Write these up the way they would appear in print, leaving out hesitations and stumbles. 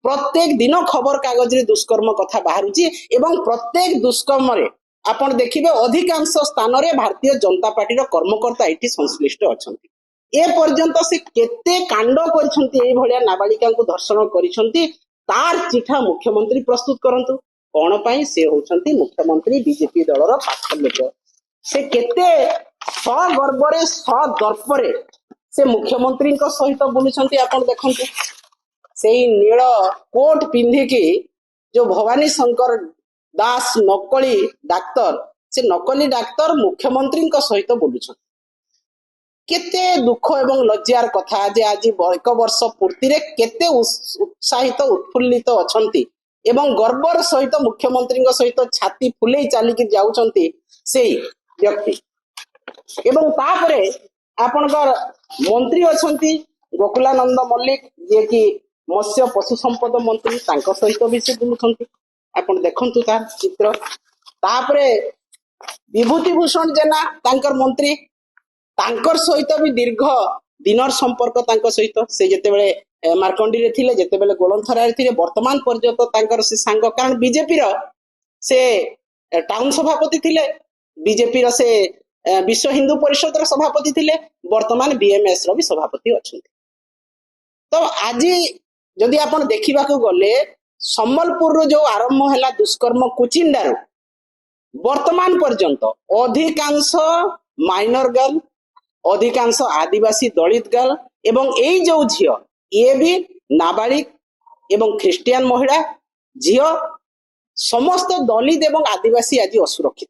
प्रत्येक दिन खबर कागज रे दुष्कर्म कथा बाहरुची एवं प्रत्येक दुष्कर्म रे आपण देखिबे अधिकांश स्थान रे भारतीय जनता पार्टी रो कर्मकर्ता एठी संश्लिष्ट अछंती। ए पर्यंत से केते कांड करछंती ए भलिया नाबालिका को धर्षण करिसंती तार चिठा मुख्यमंत्री प्रस्तुत करंतु। कोन पई से होछंती मुख्यमंत्री बीजेपी दलर पाख लोक। से केते गर्व रे दर्प रे से मुख्यमंत्री को सहित बुलुछंती। आपण देखंतु से नील कोट पिंधिकी जो भवानी शंकर दास नकली डाक्तर से नकली डाक्तर मुख्यमंत्री सहित बुलुछंती। केते दुख एवं लज्जार कथा जे आज 1 वर्ष पूर्ति रे केते उत्साहित उत्फुल्लित अछंती एवं गर्वर सहित मुख्यमंत्री सहित छाती फुले चलिकी जाउछंती से व्यक्ति। एवं तापरे आपनकर मंत्री अछंती गोकुलानंद मल्लिक जे कि मत्स्य पशु संपद मंत्री तांको सहित भी से बुलुछंती। आपण देखंतु तार चित्र। तापरे विभूति भूषण जेना तांकर मंत्री तांकर सहित भी दीर्घ दिनर संपर्क तांको सहित से जेतेबेले मार्कंडी रे थिले जेतेबेले गोलंथरा रे थिले वर्तमान पर्यंत तांकर से सांग कारण बीजेपी रो से टाउन सभापति थिले बीजेपी रो से विश्व हिंदू परिषद रो सभापति थिले वर्तमान बीएमएस रो भी सभापति अछंती। तो आज जदि आपण देखिबा को गले सम्बलपुर रो जो आरंभ हैला दुष्कर्म कुचिंडारो वर्तमान पर्यंत अधिकांश माइनर गर्ल अधिकांश आदिवासी दलित गर्ल एवं एई जो झियो ये भी नाबालिग एवं ख्रिस्टियन महिला झियो समस्त दलित एवं आदिवासी आज असुरक्षित।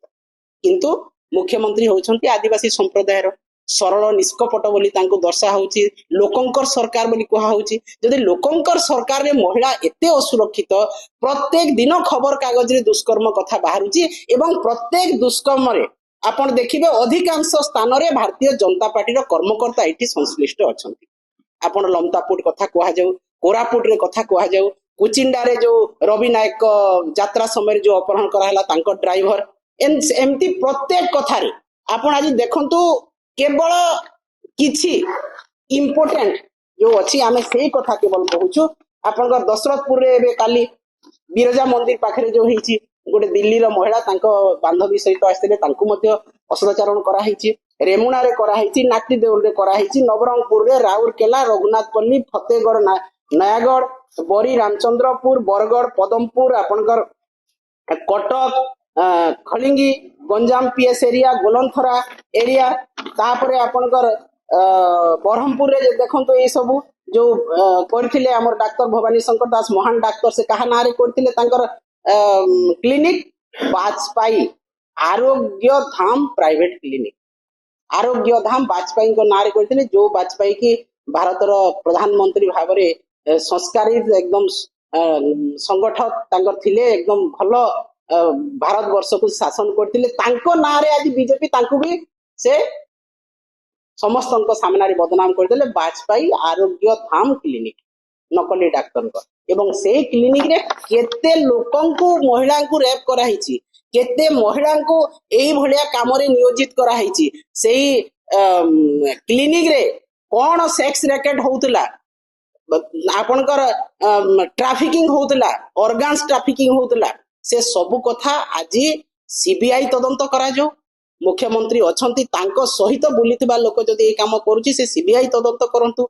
किंतु मुख्यमंत्री होउछंती आदिवासी संप्रदायर सरल निष्कपट बोली तांको दर्शा होउची लोकंकर सरकार बोली कहा होउची। जदि लोकंकर सरकार रे महिला एते असुरक्षित प्रत्येक दिन खबर कागज रे दुष्कर्म कथा बाहरुची एवं प्रत्येक दुष्कर्म रे आपण देखिबे अधिकांश स्थान रे भारतीय जनता पार्टी रो कर्मकर्ता एठी संश्लिष्ट अछंती। आपण लमतापुट कथा कहा जाऊ कोरापुट रे कथा कहा जाऊ कुचिंडा रे जो रवि नायक यात्रा समय जो अपहरण करा हला तांको ड्राइवर एमती प्रत्येक कथा रे आपण आज देखंतु केवल किछि इम्पोर्टेंट जो अछि आमे सेही कथा केवल कहूछु। आपण दशरथपुर रे एबे काली बिरजा मंदिर पाखरे जो हेछि गोटे दिल्ली रो महिला तांको बांधवी सहित आस्थिले तांको मध्ये असदाचरण करा हेछि रेमुना रे करा हेछि नाटी देउल रे करा हेछि नवरंगपुर रे राउरकेला रघुनाथपल्ली फतेहगढ़ नयागढ़ बरी रामचंद्रपुर बरगढ़ पदमपुर आपनकर Cuttack Khalingi Ganjam PS area Golanthara area तापरे आपनकर बरहमपुर रे देखंतो ए सब जो करथिले हमर डॉक्टर भवानी शंकर दास महान डॉक्टर से कहा नारे करथिले तांकर क्लिनिक वाजपेयी आरोग्य धाम प्राइवेट क्लिनिक आरोग्य धाम वाजपेयी को नारे करथिले जो वाजपेयी की भारत रो प्रधानमंत्री भाबरे संस्कारित एकदम संगठक तांकर थिले एकदम भलो भारत वर्ष को शासन करथिले तांको नारे आज बीजेपी तांको भी से समस्त सामने बदनाम करदेले वाजपेयी आरोग्य धाम क्लिनिक नकली डाक्टर को एवं से क्लिनिक रे केते लोकन को महिला को रेप करा हिची केते महिला को एई भलिया काम रे नियोजित करा हिची सेही क्लिनिक रे कोन सेक्स रैकेट होउतला आपनकर ट्रैफिकिंग होउतला ऑर्गन्स ट्रैफिकिंग होउतला से सब कथा आज सीबीआई तदंत करा जो मुख्यमंत्री अछंती तांको सहित बुलितबा लोक जदि ए काम करूची से सीबीआई तदंत करंतु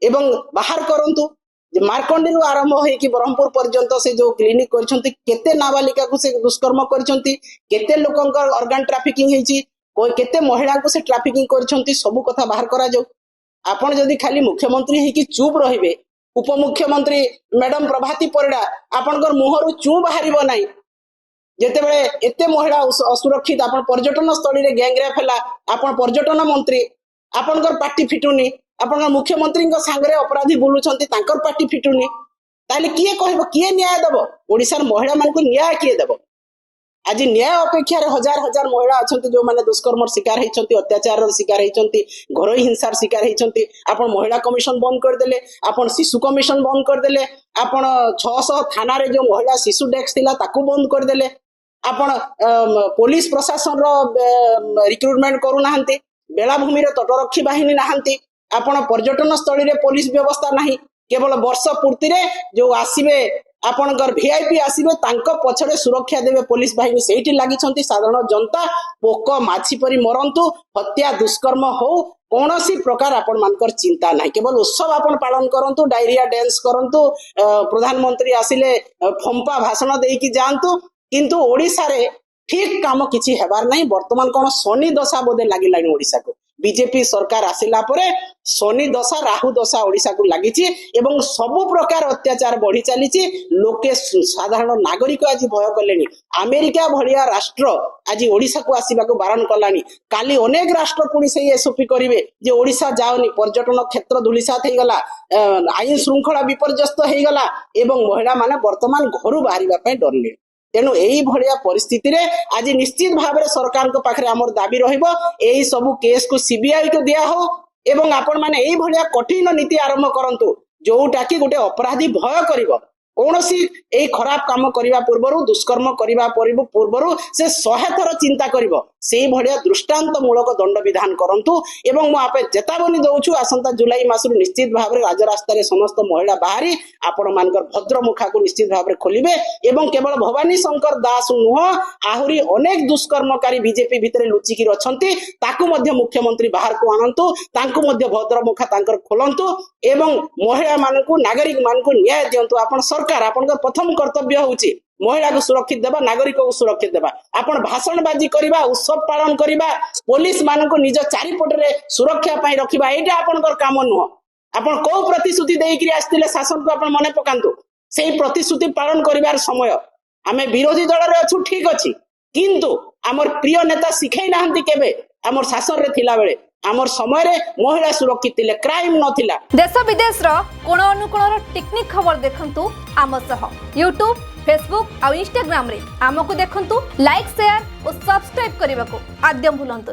एवं बाहर करंतु जे मार्कंडी रु आरंभ होई कि ब्रह्मपुर पर्यंत से जो क्लिनिक करछंती केते नाबालिका को से दुष्कर्म करछंती केते लोकंकर ऑर्गन ट्रैफिकिंग हेची केते महिला को से ट्रैफिकिंग करछंती सब कथा बाहर करा जो। आपण जदि खाली मुख्यमंत्री हे कि चुप रहिबे उपमुख्यमंत्री मैडम प्रभाती परिडा आपनकर मुहरु चू बाहरिबो नाही जेतेबेले एते महिला असुरक्षित आपण पर्यटन स्थली रे गैंग रेप हला आपण पर्यटन मंत्री आपनकर पार्टी फिटुनी आपनकर मुख्यमंत्री को सांगरे अपराधी बुलुछंती तांकर पार्टी फिटुनी ताले किए कहबो किए न्याय देबो ओडिसा रे महिला मान को न्याय किए देबो। आज न्याय अपेक्षा रे हजार हजार महिला अछंती जो माने दुष्कर्म शिकार हेचंती अत्याचार रो शिकार हेचंती घरोई हिंसार शिकार हेचंती आपण महिला कमिशन बंद कर देले आपण शिशु कमिशन बंद कर देले आपण 600 थाना रे जो महिला शिशु डेस्क थिला ताकू बंद कर देले आपण पुलिस प्रशासन रो रिक्रुटमेंट करू नाहंती बेलाभूमि रे तटरक्षी बाहिनी नाहंती आपण पर्यटन स्थली रे पुलिस व्यवस्था नाही केवल वर्ष पूर्ति जो आसीबे आपणकर वीआईपी आसीबे तांको पछड़े सुरक्षा देबे पुलिस बाहिनी सेठी लागिछंती साधारण जनता पोक माछी परी मरंतु हत्या दुष्कर्म हो कौनसी प्रकार आपण मानकर चिंता नहीं केवल उत्सव आपण पालन करंतु डायरिया डांस करंतु प्रधानमंत्री आसिले फंपा भाषण देकी जानतु किंतु ओडिसा रे ठीक काम किछि हेबार नहीं वर्तमान कोन शनि दशा बोधे लागिलानी ओडिसा को बीजेपी सरकार आसिला परे शनि दशा राहु दशा ओडिसा को लागिछि एवं सब प्रकार अत्याचार बढ़ी चलीछि लोके साधारण नागरिक आज भय कलेनी अमेरिका भलिया राष्ट्र आज ओडिसा को आसीबा को बारण कलानी काली अनेक राष्ट्र पुणी से एसओपी करिवे जे ओडिसा जाओनी पर्यटन क्षेत्र धुलिसात हे गला आईन श्रृंखला विपर्यस्त हे गला एवं महिला माने वर्तमान घरु बाहरिबा पय डरले तेणु यही भलिया परिस्थिति रे आज निश्चित भाव में सरकार को पाखरे हमर दाबी रहिबो एही सब केस को सीबीआई को दिया हो एवं आपण माने एही भलिया कठिन नीति आरंभ करंतु जोटा कि गोटे अपराधी भय करिवो कौनसी ए खराब काम करने पूर्व दुष्कर्म करने पूर्व से 100 थर चिंता करिवो सेही भलिया दृष्टांत मूलक दंड विधान करंतु एवं मु आपे चेतावनी दउछु आसंता जुलाई मासरु निश्चित भाव में राजरास्ता रे समस्त महिला बाहरी आपण मानकर भद्र मुखा को निश्चित भाव में खोलिबे एवं केवल भवानी शंकर दास नुह आहुरी अनेक दुष्कर्मकारी बीजेपी भितरे लुचिकी रछंती ताकू मध्य मुख्यमंत्री बाहर को आनंतु तांकू मध्य भद्र मुखा तांकर खोलंतु एवं महिला मानकू नागरिक मानकू न्याय दियंतु आपण सरकार आपण प्रथम कर्तव्य होउची महिला को सुरक्षित देवा नागरिक को सुरक्षित देवा आपण भाषणबाजी करबा उत्सव पालन करबा पुलिस मान को निज चारिपटे सुरक्षा पाई रखिबा एटा आपनकर काम नुह आपण को प्रतिश्रुति देइकरी आस्तिले शासन को आपण मने पकांतु सेही प्रतिश्रुति पालन करिवार समय आमे विरोधी दल रे अछु ठीक अछि किंतु हमर प्रिय नेता सिखै नाहंती केबे हमर शासन रे थिला बेले हमर समय रे महिला सुरक्षित थिले क्राइम नथिला देश विदेश रो कोण अनुकोण टेक्निक खबर देखंतु आम सह YouTube Facebook और Instagram रे आमको देखंतु लाइक शेयर और सब्सक्राइब करने को आद्यम भूलंतु।